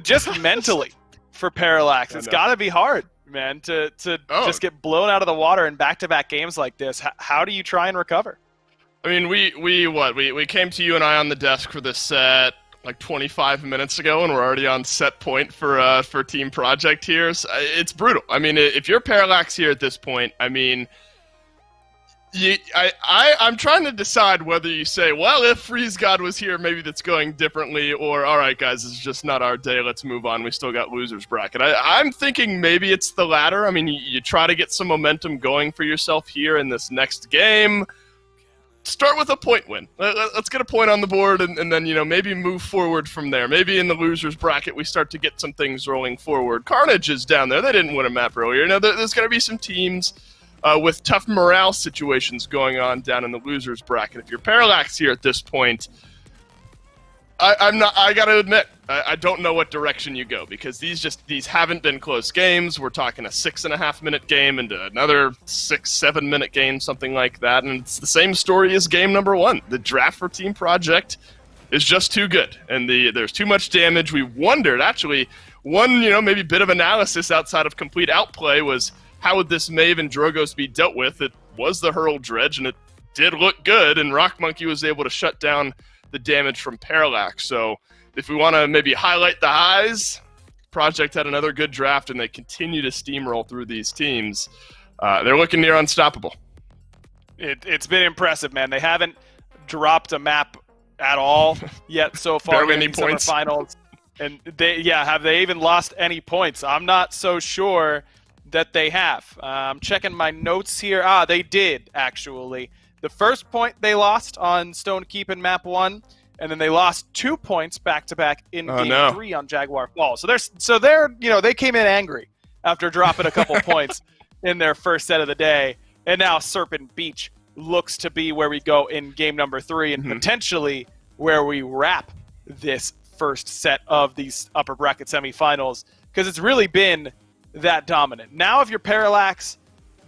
just mentally for Parallax, it's got to be hard, man, to just get blown out of the water in back-to-back games like this. How do you try and recover? I mean, we came to you and I on the desk for this set like 25 minutes ago, and we're already on set point for Team Project here. So it's brutal. I mean, if you're Parallax here at this point, I mean, I'm trying to decide whether you say, well, if Freeze God was here, maybe that's going differently, or all right, guys, this is just not our day. Let's move on. We still got losers bracket. I'm thinking maybe it's the latter. I mean, you try to get some momentum going for yourself here in this next game. Start with a point win. Let's get a point on the board, and then maybe move forward from there. Maybe in the losers bracket we start to get some things rolling forward. Carnage is down there. They didn't win a map earlier. There's going to be some teams with tough morale situations going on down in the losers bracket. If you're Parallax here at this point, I got to admit, I don't know what direction you go, because these haven't been close games. We're talking a 6.5-minute game into another 6-7 minute game, something like that, and it's the same story as game number 1. The draft for Team Project is just too good, and there's too much damage. We wondered, actually, one maybe bit of analysis outside of complete outplay was, how would this Maeve and Drogos be dealt with? It was the Hurl Dredge, and it did look good, and Rock Monkey was able to shut down the damage from Parallax. So if we want to maybe highlight the highs, Project had another good draft, and they continue to steamroll through these teams. They're looking near unstoppable. It's been impressive, man. They haven't dropped a map at all yet so far in the semifinals. And have they even lost any points? I'm not so sure that they have. I'm checking my notes here. They did, actually. The first point they lost on Stone Keep in map 1, and then they lost 2 points back-to-back in game 3 on Jaguar Falls. So they're they came in angry after dropping a couple points in their first set of the day. And now Serpent Beach looks to be where we go in game number 3, and potentially where we wrap this first set of these upper bracket semifinals, because it's really been that dominant. Now, if you're Parallax,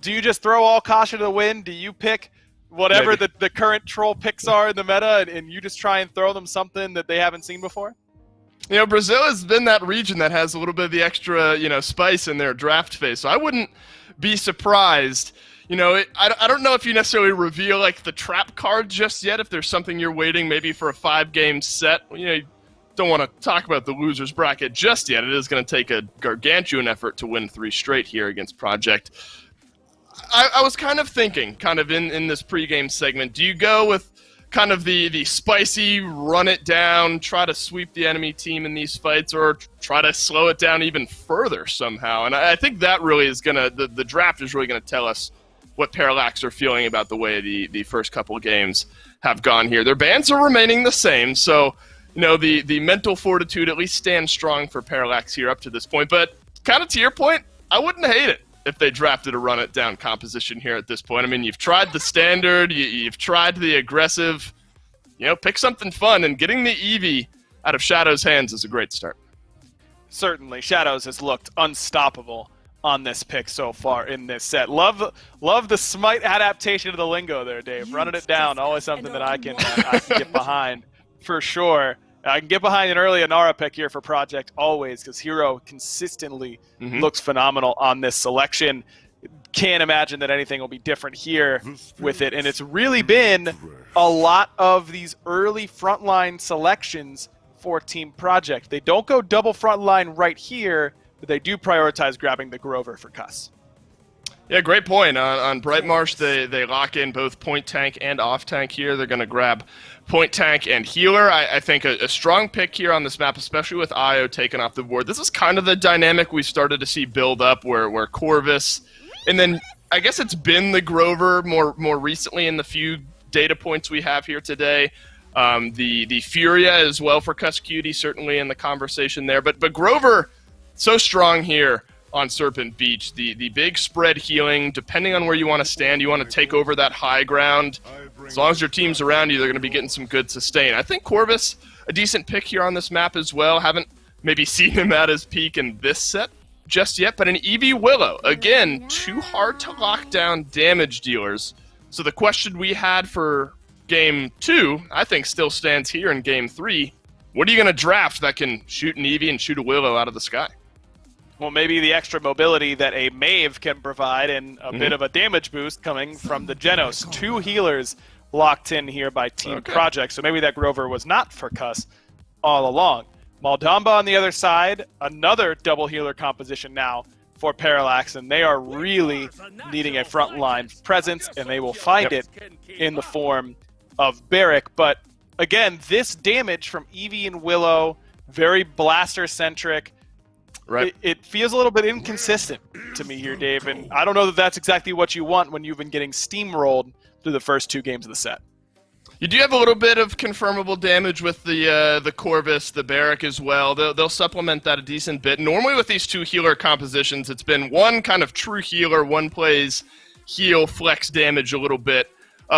do you just throw all caution to the wind? Do you pick whatever the current troll picks are in the meta, and you just try and throw them something that they haven't seen before? Brazil has been that region that has a little bit of the extra, spice in their draft phase. So I wouldn't be surprised. I don't know if you necessarily reveal like the trap card just yet. If there's something you're waiting maybe for a 5-game set, you don't want to talk about the losers bracket just yet. It is going to take a gargantuan effort to win 3 straight here against Project. I was kind of thinking, in this pregame segment, do you go with kind of the spicy, run it down, try to sweep the enemy team in these fights, or try to slow it down even further somehow? And I think that really is going to, the draft is really going to tell us what Parallax are feeling about the way the first couple of games have gone here. Their bans are remaining the same, so the mental fortitude at least stands strong for Parallax here up to this point. But kind of to your point, I wouldn't hate it if they drafted a run-it-down composition here at this point. I mean, you've tried the standard, you've tried the aggressive, pick something fun, and getting the Eevee out of Shadow's hands is a great start. Certainly. Shadows has looked unstoppable on this pick so far in this set. Love the Smite adaptation of the lingo there, Dave. Running it down, always something that I can get behind for sure. I can get behind an early Inara pick here for Project always, because Hero consistently looks phenomenal on this selection. Can't imagine that anything will be different here with it, and it's really been a lot of these early frontline selections for Team Project. They don't go double frontline right here, but they do prioritize grabbing the Grover for Cuss. Yeah, great point. On Brightmarsh, they lock in both point tank and off tank here. They're going to grab point tank and healer. I think a strong pick here on this map, especially with Io taken off the board. This is kind of the dynamic we started to see build up where Corvus, and then I guess it's been the Grover more recently in the few data points we have here today. The Furia as well for Cuss Cutie, certainly in the conversation there. But Grover, so strong here on Serpent Beach. The big spread healing, depending on where you want to stand, you want to take over that high ground. As long as your team's around you, they're going to be getting some good sustain. I think Corvus, a decent pick here on this map as well. Haven't maybe seen him at his peak in this set just yet, but an Eevee Willow. Again, too hard to lock down damage dealers. So the question we had for Game 2, I think still stands here in Game 3. What are you going to draft that can shoot an Eevee and shoot a Willow out of the sky? Well, maybe the extra mobility that a Mave can provide and a bit of a damage boost coming from the Genos. 2 healers locked in here by Team Project, so maybe that Grover was not for Cuss all along. Maldamba on the other side, another double healer composition now for Parallax, and they are really needing a frontline presence, and they will find it in the form of Barrick. But again, this damage from Eevee and Willow, very blaster-centric. Right. It feels a little bit inconsistent to me here, Dave, and I don't know that that's exactly what you want when you've been getting steamrolled through the first 2 games of the set. You do have a little bit of confirmable damage with the Corvus, the Barrack as well. They'll supplement that a decent bit. Normally with these 2 healer compositions, it's been one kind of true healer, one plays heal, flex damage a little bit.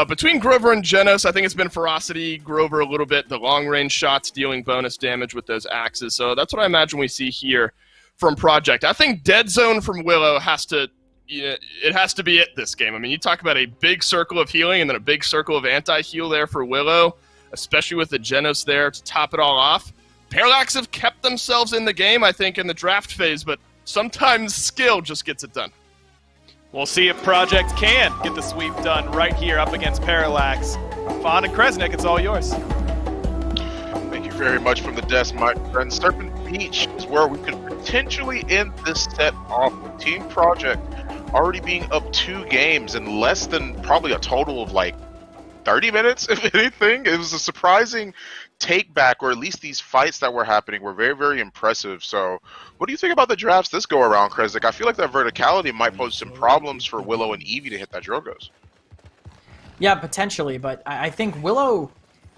Between Grover and Genos, I think it's been Ferocity, Grover a little bit, the long-range shots dealing bonus damage with those axes. So that's what I imagine we see here from Project. I think Dead Zone from Willow has to be it this game. I mean, you talk about a big circle of healing and then a big circle of anti-heal there for Willow, especially with the Genos there to top it all off. Parallax have kept themselves in the game, I think, in the draft phase, but sometimes skill just gets it done. We'll see if Project can get the sweep done right here up against Parallax. Fawn and Kresnik, it's all yours. Thank you very much from the desk, my friend. Serpent Beach is where we could potentially end this set off with Team Project already being up 2 games in less than probably a total of like 30 minutes, if anything. It was a surprising take back, or at least these fights that were happening were very, very impressive. So what do you think about the drafts this go around, Kresnik? I feel like that verticality might pose some problems for Willow and Eevee to hit that Drogos. Yeah, potentially, but I think Willow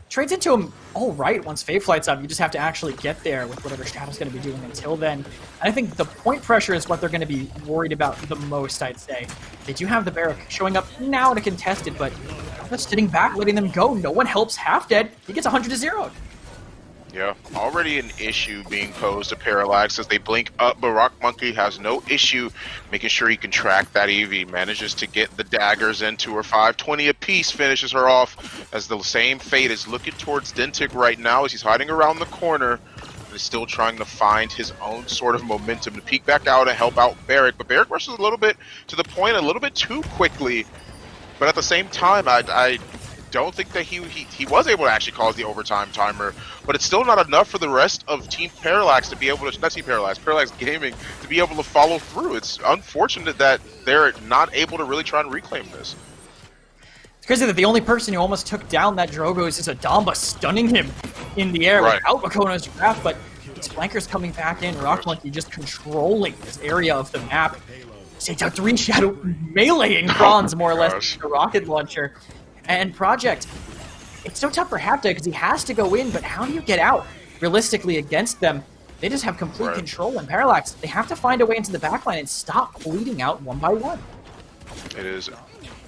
trades into him all right once Fade Flight's up. You just have to actually get there with whatever Shadow's going to be doing until then. And I think the point pressure is what they're going to be worried about the most, I'd say. They do have the Barrack showing up now to contest it, but just sitting back, letting them go. No one helps Half Dead. He gets 100-0. Yeah, already an issue being posed to Parallax as they blink up, but Rock Monkey has no issue making sure he can track that Eevee. Manages to get the daggers into her. 520 apiece, finishes her off as the same fate is looking towards Dentic right now as he's hiding around the corner and is still trying to find his own sort of momentum to peek back out and help out Barrick. But Barrick rushes a little bit to the point a little bit too quickly, but at the same time, I don't think that he was able to actually cause the overtime timer, but it's still not enough for the rest of Team Parallax to be able to, not Team Parallax, Parallax Gaming, to be able to follow through. It's unfortunate that they're not able to really try and reclaim this. It's crazy that the only person who almost took down that Drogos is Adamba, stunning him in the air without Makono's draft, but these flankers coming back in, Rock Monkey just controlling this area of the map. Takes out 3 Shadow, meleeing Bronze more or less with the rocket launcher. And Project, it's so tough for Half Dead because he has to go in, but how do you get out realistically against them? They just have complete control. And Parallax, they have to find a way into the backline and stop bleeding out one by one. It is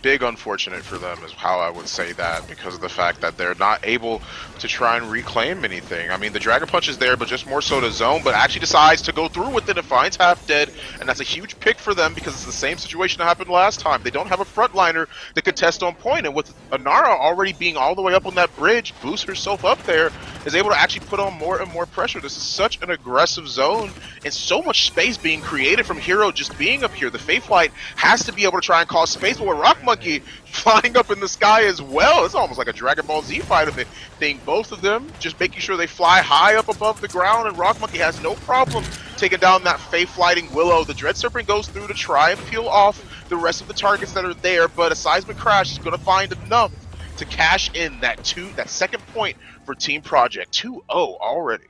big unfortunate for them is how I would say that, because of the fact that they're not able to try and reclaim anything. I mean, the Dragon Punch is there, but just more so to zone, but actually decides to go through with it and finds Half Dead, and that's a huge pick for them because it's the same situation that happened last time. They don't have a frontliner that could test on point, and with Anara already being all the way up on that bridge, boost herself up there, is able to actually put on more and more pressure. This is such an aggressive zone, and so much space being created from Hero just being up here. The Faithlight has to be able to try and cause space, but with Rock Monkey flying up in the sky as well, it's almost like a Dragon Ball Z fight of it thing. Both of them just making sure they fly high up above the ground, and Rock Monkey has no problem taking down that Faith-lighting Willow. The Dread Serpent goes through to try and peel off the rest of the targets that are there, but a Seismic Crash is going to find enough to cash in that second point for Team Project. 2-0 already.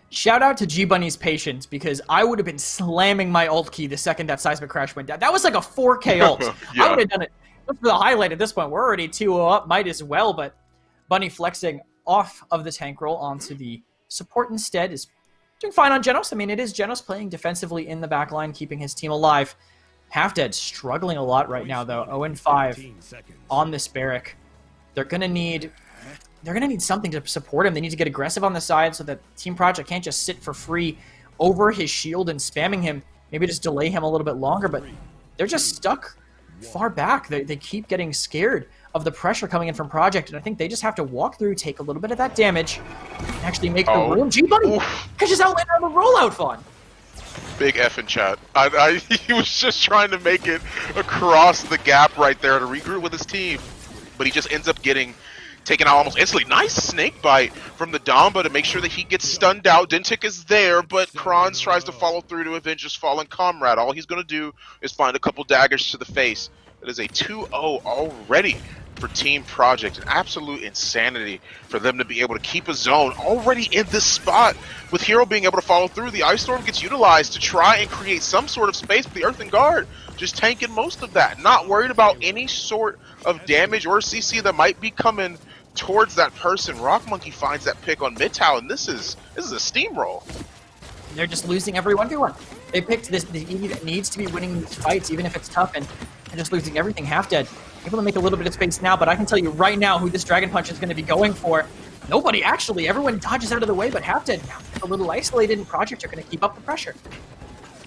Shout out to G-Bunny's patience, because I would have been slamming my ult key the second that Seismic Crash went down. That was like a 4K ult. Yeah. I would have done it just for the highlight at this point. We're already 2-0 up, might as well, but Bunny flexing off of the tank roll onto the support instead is doing fine on Genos. I mean, it is Genos playing defensively in the backline, keeping his team alive. Half Dead struggling a lot right now, though. 0-5 on this Barrack. They're gonna need something to support him. They need to get aggressive on the side so that Team Project can't just sit for free over his shield and spamming him. Maybe just delay him a little bit longer, but they're just stuck far back. They keep getting scared of the pressure coming in from Project, and I think they just have to walk through, take a little bit of that damage, and actually make the room. G-Bunny catches Outlander on the rollout, Fawn. Big F in chat. He was just trying to make it across the gap right there to regroup with his team, but he just ends up getting taken out almost instantly. Nice snake bite from the Damba to make sure that he gets stunned out. Dintic is there, but Kronz tries to follow through to avenge his fallen comrade. All he's going to do is find a couple daggers to the face. It is a 2-0 already for Team Project. An absolute insanity for them to be able to keep a zone already in this spot. With Hero being able to follow through, the Ice Storm gets utilized to try and create some sort of space for the Earthen Guard. Just tanking most of that. Not worried about any sort of damage or CC that might be coming towards that person. Rock Monkey finds that pick on mid tower, and this is a steamroll. They're just losing every 1v1. They picked the EV that needs to be winning these fights, even if it's tough, and they're just losing everything. Half Dead able to make a little bit of space now, but I can tell you right now who this Dragon Punch is going to be going for. Nobody, actually. Everyone dodges out of the way, but Half Dead now a little isolated, and Project are going to keep up the pressure.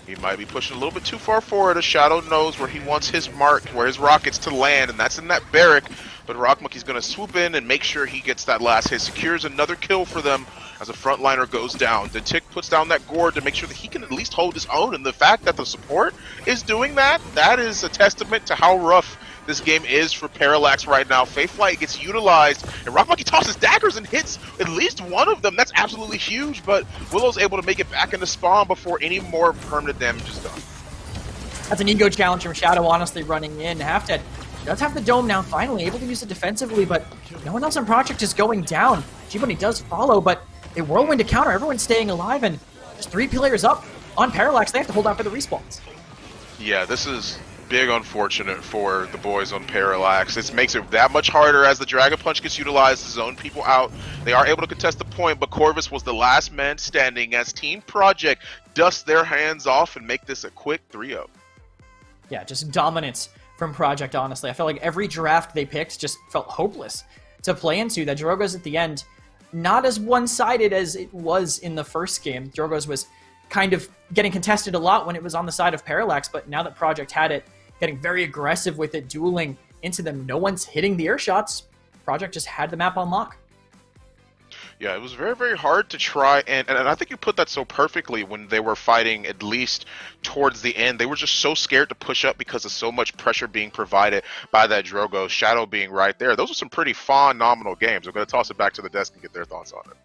He might be pushing a little bit too far forward. As Shadow knows where he wants his mark, where his rockets to land, and that's in that barrack. But Rock Monkey's going to swoop in and make sure he gets that last hit. Secures another kill for them as a frontliner goes down. The Tick puts down that gourd to make sure that he can at least hold his own. And the fact that the support is doing that, that is a testament to how rough this game is for Parallax right now. Faithlight gets utilized, and Rock Monkey tosses daggers and hits at least one of them. That's absolutely huge, but Willow's able to make it back into spawn before any more permanent damage is done. That's an ego challenge from Shadow, honestly, running in. Half Dead does have the dome now, finally able to use it defensively, but no one else on Project is going down. G-Bunny does follow, but a whirlwind to counter. Everyone's staying alive, and just 3 players up on Parallax. They have to hold out for the respawns. Yeah, this is big unfortunate for the boys on Parallax. This makes it that much harder as the Dragon Punch gets utilized to zone people out. They are able to contest the point, but Corvus was the last man standing as Team Project dusts their hands off and make this a quick 3-0. Yeah, just dominance from Project, honestly. I felt like every draft they picked just felt hopeless to play into. That Drogo's at the end, not as one-sided as it was in the first game. Drogo's was kind of getting contested a lot when it was on the side of Parallax, but now that Project had it, getting very aggressive with it, dueling into them. No one's hitting the air shots. Project just had the map on lock. Yeah, it was very, very hard to try, and I think you put that so perfectly when they were fighting, at least towards the end. They were just so scared to push up because of so much pressure being provided by that Drogo, Shadow being right there. Those are some pretty phenomenal games. I'm going to toss it back to the desk and get their thoughts on it.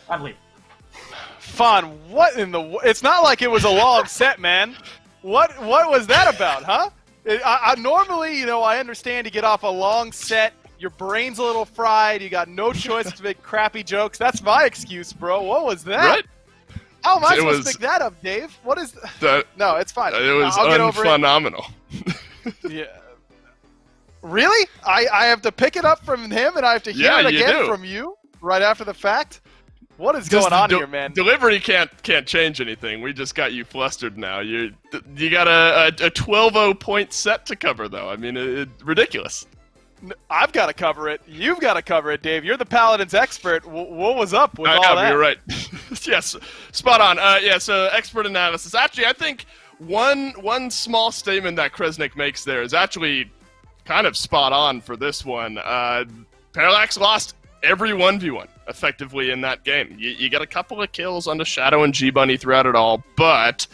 I'm leaving. Fawn, what in the... It's not like it was a long set, man. What was that about, huh? I normally, you know, I understand you get off a long set, your brain's a little fried, you got no choice to make crappy jokes. That's my excuse, bro. What was that? Right? How am I supposed to pick that up, Dave? What is that? No, it's fine. It was I'll get over phenomenal. Yeah. Really? I have to pick it up from him and I have to hear it again from you right after the fact? What is going on here, man? Delivery can't change anything. We just got you flustered now. You got a 12-0 point set to cover, though. I mean, ridiculous. I've got to cover it. You've got to cover it, Dave. You're the Paladins expert. What was up with all that? You're right. Yes, spot on. So expert analysis. Actually, I think one small statement that Kresnik makes there is actually kind of spot on for this one. Parallax lost every 1v1 effectively in that game. You got a couple of kills on the Shadow and G-Bunny throughout it all, but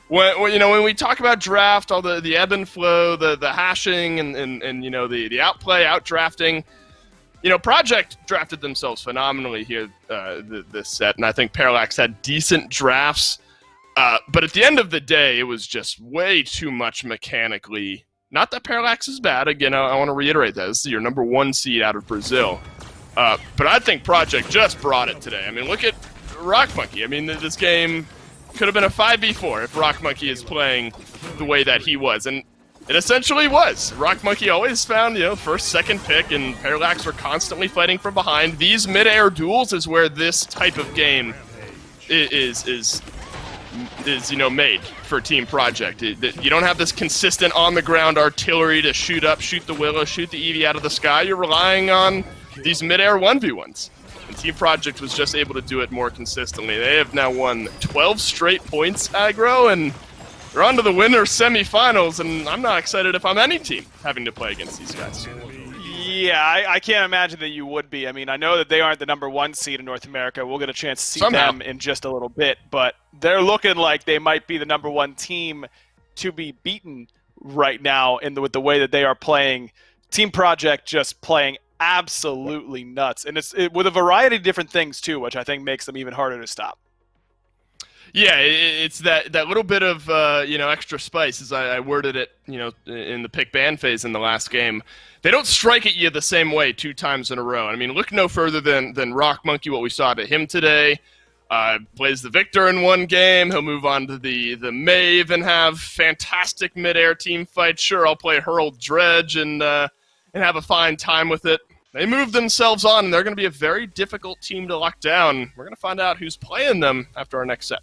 when we talk about draft, all the ebb and flow, the hashing, and the outplay, outdrafting, Project drafted themselves phenomenally here this set, and I think Parallax had decent drafts, but at the end of the day, it was just way too much mechanically. Not that Parallax is bad. Again, I want to reiterate that. This is your number 1 seed out of Brazil. But I think Project just brought it today. I mean, look at Rock Monkey. I mean, this game could have been a 5v4 if Rock Monkey is playing the way that he was. And it essentially was. Rock Monkey always found, first, second pick, and Parallax were constantly fighting from behind. These mid-air duels is where this type of game is made for Team Project. You don't have this consistent on-the-ground artillery to shoot up, shoot the Willow, shoot the Eevee out of the sky. You're relying on these mid-air 1v1s. And Team Project was just able to do it more consistently. They have now won 12 straight points aggro, and they're on to the winner semifinals, and I'm not excited if I'm any team having to play against these guys. Yeah, I can't imagine that you would be. I mean, I know that they aren't the number 1 seed in North America. We'll get a chance to see them in just a little bit, but they're looking like they might be the number 1 team to be beaten right now with the way that they are playing. Team Project just playing absolutely nuts, and it's with a variety of different things too, which I think makes them even harder to stop. Yeah, it's that little bit of extra spice, as I worded it, in the pick ban phase in the last game. They don't strike at you the same way 2 times in a row. I mean, look no further than Rock Monkey, what we saw to him today. Plays the Victor in 1 game. He'll move on to the Mave and have fantastic mid-air team fights. Sure, I'll play Hurl Dredge and have a fine time with it. They move themselves on, and they're going to be a very difficult team to lock down. We're going to find out who's playing them after our next set.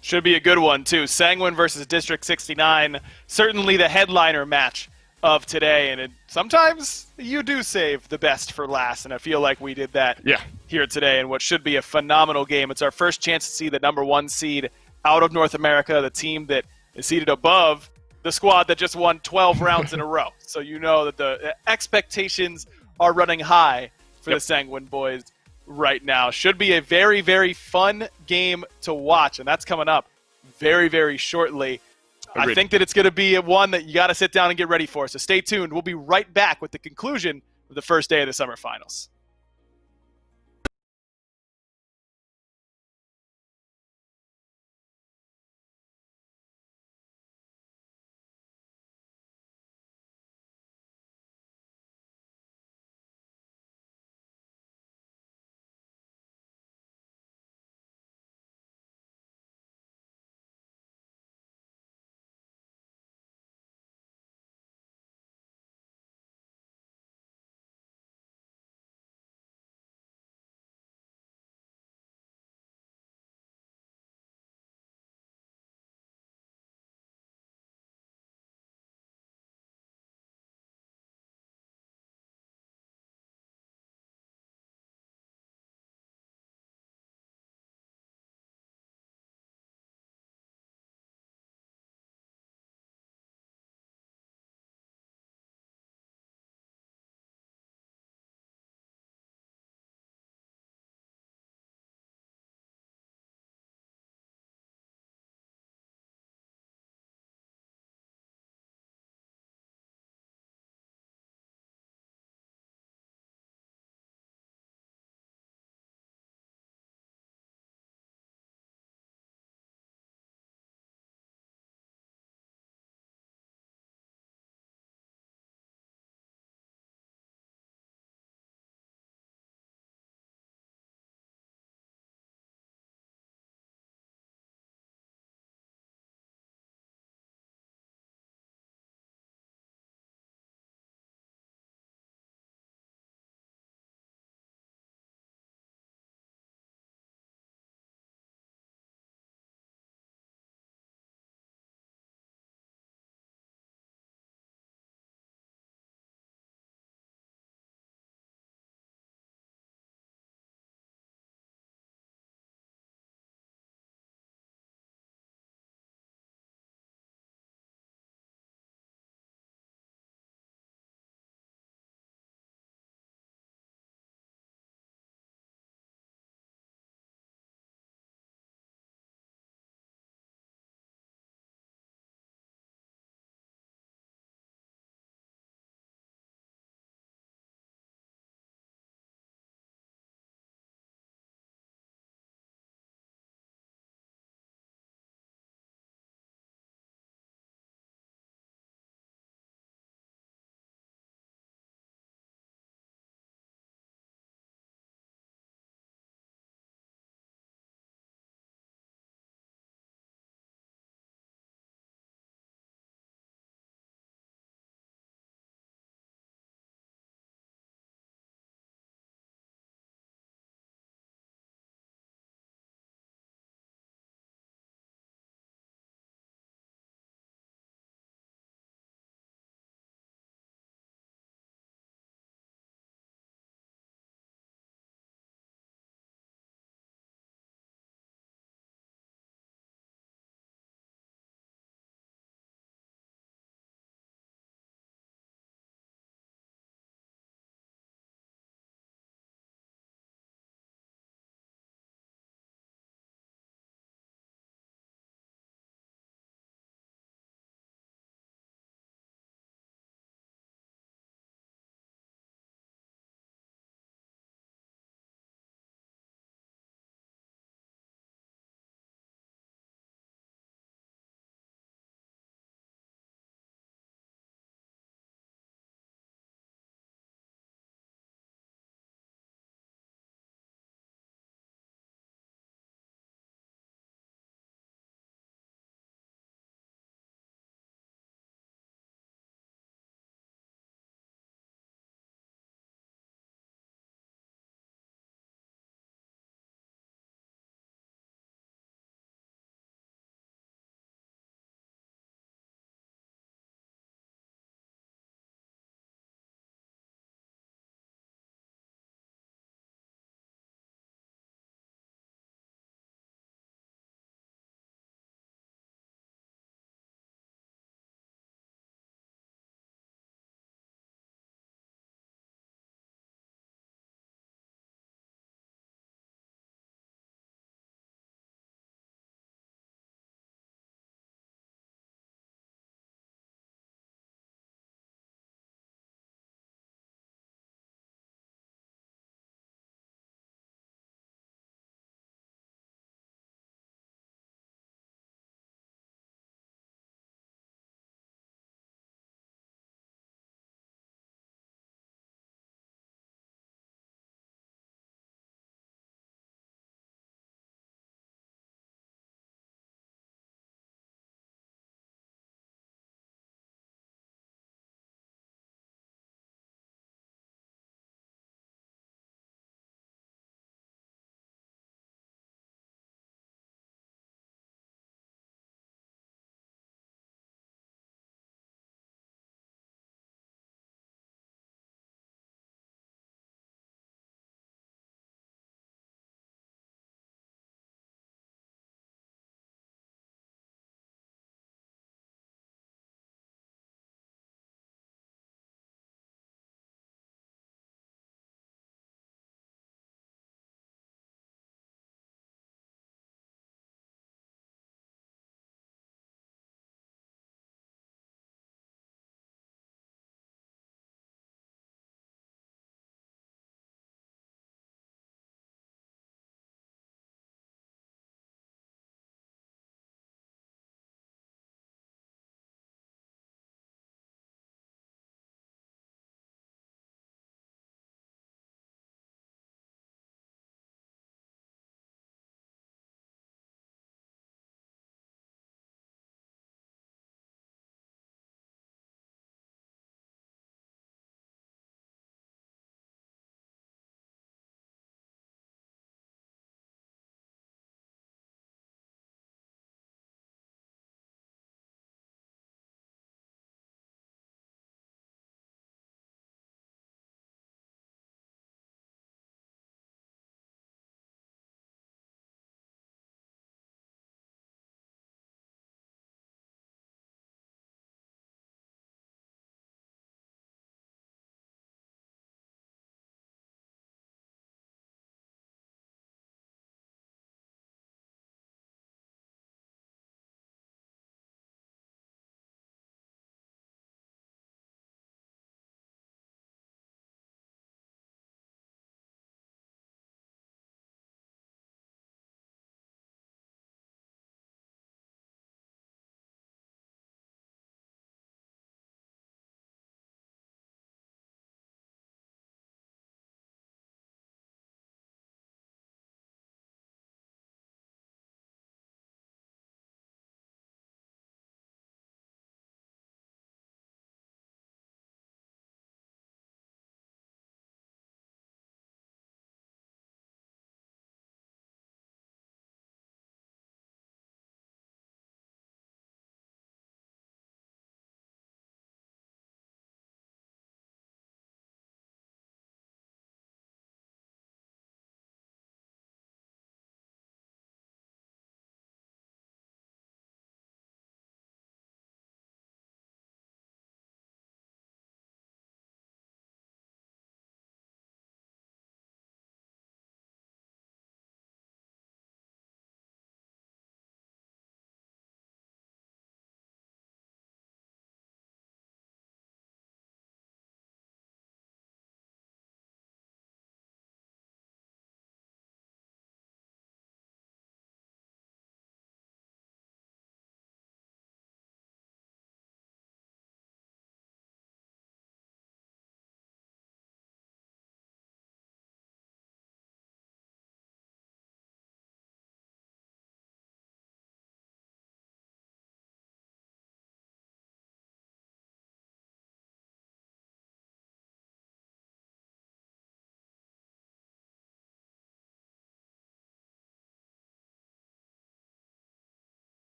Should be a good one, too. Sanguine versus District 69. Certainly the headliner match of today, and sometimes you do save the best for last, and I feel like we did that here today in what should be a phenomenal game. It's our first chance to see the number 1 seed out of North America, the team that is seated above the squad that just won 12 rounds in a row. So you know that the expectations are running high for the Sanguine boys right now. Should be a very, very fun game to watch, and that's coming up very, very shortly. Agreed. I think that it's going to be one that you got to sit down and get ready for, so stay tuned. We'll be right back with the conclusion of the first day of the summer finals.